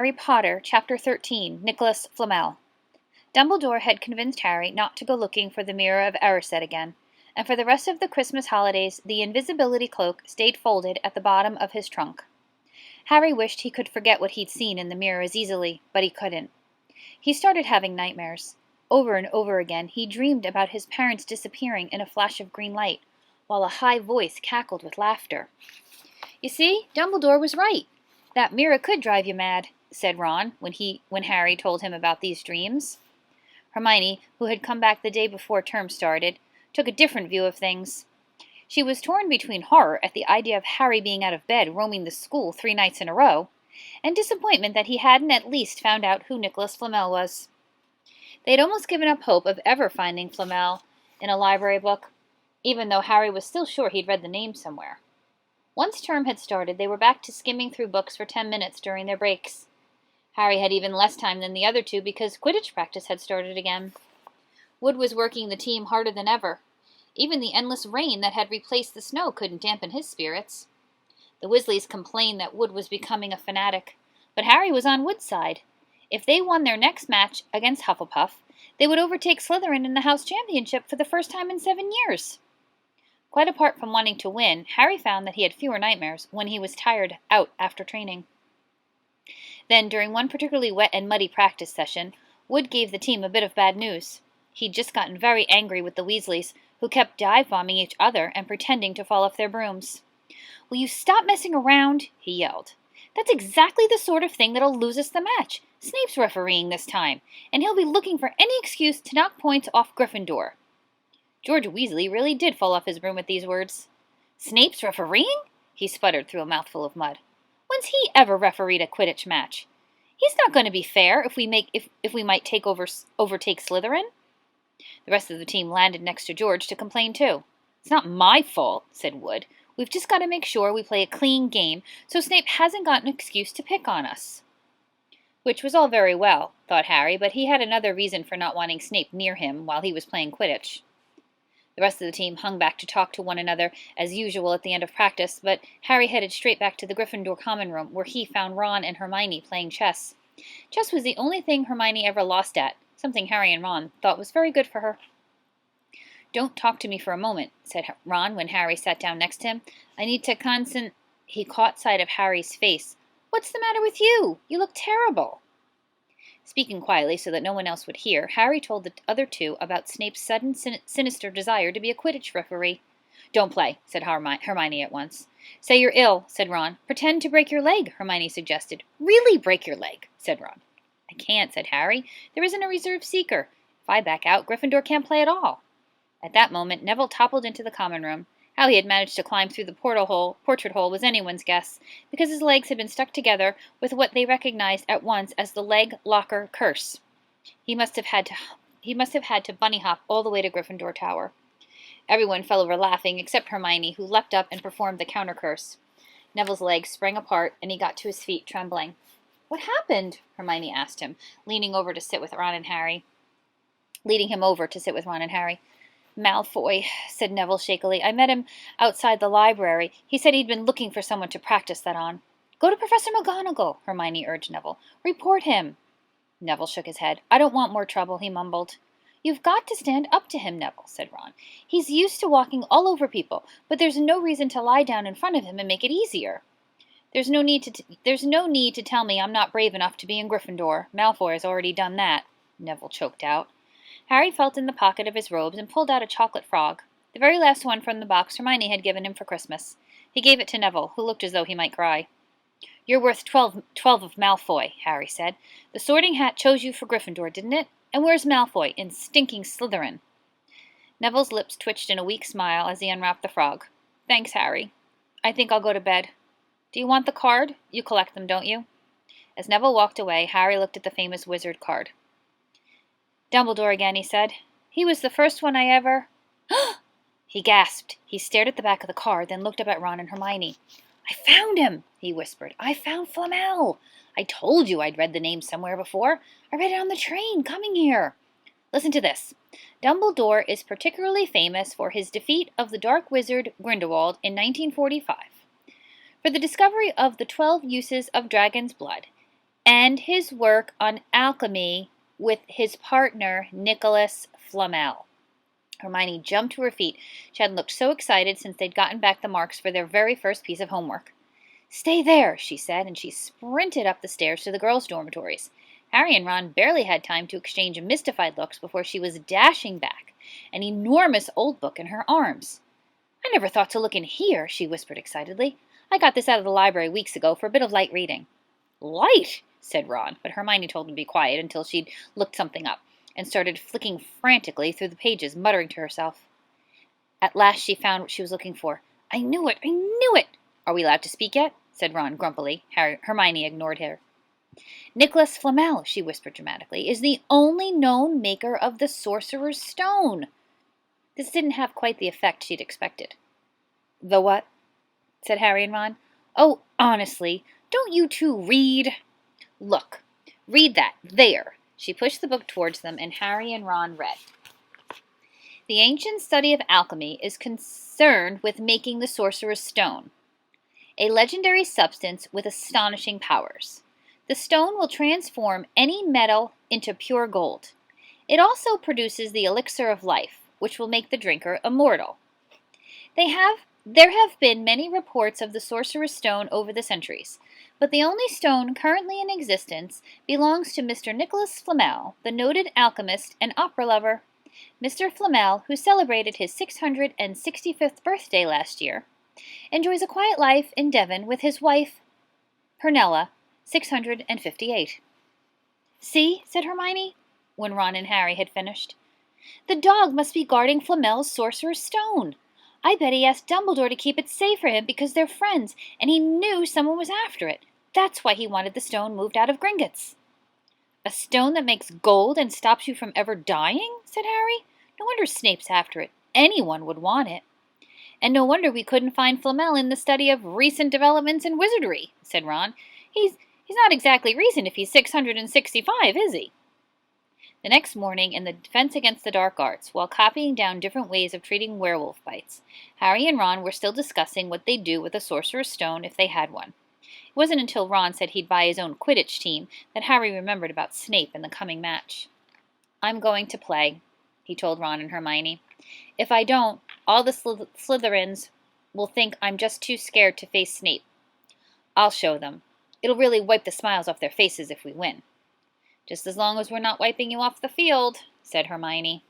Harry Potter, Chapter 13, Nicholas Flamel. Dumbledore had convinced Harry not to go looking for the Mirror of Erised again, and for the rest of the Christmas holidays the invisibility cloak stayed folded at the bottom of his trunk. Harry wished he could forget what he'd seen in the mirror as easily, but he couldn't. He started having nightmares. Over and over again he dreamed about his parents disappearing in a flash of green light, while a high voice cackled with laughter. "You see, Dumbledore was right. That mirror could drive you mad," said Ron when Harry told him about these dreams. Hermione, who had come back the day before term started, took a different view of things. She was torn between horror at the idea of Harry being out of bed roaming the school 3 nights in a row, and disappointment that he hadn't at least found out who Nicholas Flamel was. They had almost given up hope of ever finding Flamel in a library book, even though Harry was still sure he'd read the name somewhere. Once term had started, they were back to skimming through books for 10 minutes during their breaks. Harry had even less time than the other two because Quidditch practice had started again. Wood was working the team harder than ever. Even the endless rain that had replaced the snow couldn't dampen his spirits. The Weasleys complained that Wood was becoming a fanatic, but Harry was on Wood's side. If they won their next match against Hufflepuff, they would overtake Slytherin in the House Championship for the first time in 7 years. Quite apart from wanting to win, Harry found that he had fewer nightmares when he was tired out after training. Then, during one particularly wet and muddy practice session, Wood gave the team a bit of bad news. He'd just gotten very angry with the Weasleys, who kept dive-bombing each other and pretending to fall off their brooms. "Will you stop messing around?" he yelled. "That's exactly the sort of thing that'll lose us the match. Snape's refereeing this time, and he'll be looking for any excuse to knock points off Gryffindor." George Weasley really did fall off his broom at these words. "Snape's refereeing?" he sputtered through a mouthful of mud. "When's he ever refereed a Quidditch match? He's not going to be fair if we might overtake Slytherin." The rest of the team landed next to George to complain too. "It's not my fault," said Wood. "We've just got to make sure we play a clean game so Snape hasn't got an excuse to pick on us." Which was all very well, thought Harry, but he had another reason for not wanting Snape near him while he was playing Quidditch. The rest of the team hung back to talk to one another as usual at the end of practice, but Harry headed straight back to the Gryffindor common room, where he found Ron and Hermione playing chess. Chess was the only thing Hermione ever lost at, something Harry and Ron thought was very good for her. "Don't talk to me for a moment," said Ron when Harry sat down next to him. "I need to He caught sight of Harry's face. "What's the matter with you? You look terrible." Speaking quietly so that no one else would hear, Harry told the other two about Snape's sudden sinister desire to be a Quidditch referee. "Don't play," said Hermione at once. "Say you're ill," said Ron. "Pretend to break your leg," Hermione suggested. "Really break your leg," said Ron. "I can't," said Harry. "There isn't a reserve seeker. If I back out, Gryffindor can't play at all." At that moment, Neville toppled into the common room. How he had managed to climb through the portrait hole was anyone's guess, because his legs had been stuck together with what they recognized at once as the leg locker curse. He must have had to bunny hop all the way to Gryffindor Tower. Everyone fell over laughing except Hermione, who leapt up and performed the counter curse. Neville's legs sprang apart, and he got to his feet trembling. "What happened?" Hermione asked him, leading him over to sit with Ron and Harry. "Malfoy," said Neville shakily. "I met him outside the library. He said he'd been looking for someone to practice that on." "Go to Professor McGonagall," Hermione urged Neville. "Report him." Neville shook his head. "I don't want more trouble," he mumbled. "You've got to stand up to him, Neville," said Ron. "He's used to walking all over people, but there's no reason to lie down in front of him and make it easier." There's no need to tell me I'm not brave enough to be in Gryffindor. Malfoy has already done that," Neville choked out. Harry felt in the pocket of his robes and pulled out a chocolate frog, the very last one from the box Hermione had given him for Christmas. He gave it to Neville, who looked as though he might cry. "You're worth 12 of Malfoy," Harry said. "The Sorting Hat chose you for Gryffindor, didn't it? And where's Malfoy in stinking Slytherin?" Neville's lips twitched in a weak smile as he unwrapped the frog. "Thanks, Harry. I think I'll go to bed. Do you want the card? You collect them, don't you?" As Neville walked away, Harry looked at the famous wizard card. "Dumbledore again," he said. "He was the first one I ever—" He gasped. He stared at the back of the card, then looked up at Ron and Hermione. "I found him," he whispered. "I found Flamel. I told you I'd read the name somewhere before. I read it on the train coming here. Listen to this. Dumbledore is particularly famous for his defeat of the dark wizard Grindelwald in 1945. For the discovery of the 12 uses of dragon's blood, and his work on alchemy with his partner, Nicholas Flamel. Hermione jumped to her feet. She hadn't looked so excited since they'd gotten back the marks for their very first piece of homework. "Stay there," she said, and she sprinted up the stairs to the girls' dormitories. Harry and Ron barely had time to exchange mystified looks before she was dashing back, an enormous old book in her arms. "I never thought to look in here," she whispered excitedly. "I got this out of the library weeks ago for a bit of light reading." "Light?" said Ron, but Hermione told him to be quiet until she'd looked something up, and started flicking frantically through the pages, muttering to herself. At last she found what she was looking for. "I knew it! I knew it!" "Are we allowed to speak yet?" said Ron grumpily. Hermione ignored her. "Nicholas Flamel," she whispered dramatically, "is the only known maker of the Sorcerer's Stone." This didn't have quite the effect she'd expected. "The what?" said Harry and Ron. "Oh, honestly, don't you two read?" "Look, read that, there." She pushed the book towards them, and Harry and Ron read. "The ancient study of alchemy is concerned with making the Sorcerer's Stone, a legendary substance with astonishing powers. The stone will transform any metal into pure gold. It also produces the elixir of life, which will make the drinker immortal. There have been many reports of the Sorcerer's Stone over the centuries, but the only stone currently in existence belongs to Mr. Nicholas Flamel, the noted alchemist and opera lover. Mr. Flamel, who celebrated his 665th birthday last year, enjoys a quiet life in Devon with his wife, Pernella, 658. "See," said Hermione, when Ron and Harry had finished. "The dog must be guarding Flamel's Sorcerer's Stone. I bet he asked Dumbledore to keep it safe for him because they're friends, and he knew someone was after it. That's why he wanted the stone moved out of Gringotts." "A stone that makes gold and stops you from ever dying?" said Harry. "No wonder Snape's after it. Anyone would want it." "And no wonder we couldn't find Flamel in the study of recent developments in wizardry," said Ron. He's not exactly recent if he's 665, is he?" The next morning, in the Defense Against the Dark Arts, while copying down different ways of treating werewolf bites, Harry and Ron were still discussing what they'd do with a Sorcerer's Stone if they had one. It wasn't until Ron said he'd buy his own Quidditch team that Harry remembered about Snape and the coming match. "I'm going to play," he told Ron and Hermione. "If I don't, all the Slytherins will think I'm just too scared to face Snape. I'll show them. It'll really wipe the smiles off their faces if we win." "Just as long as we're not wiping you off the field," said Hermione.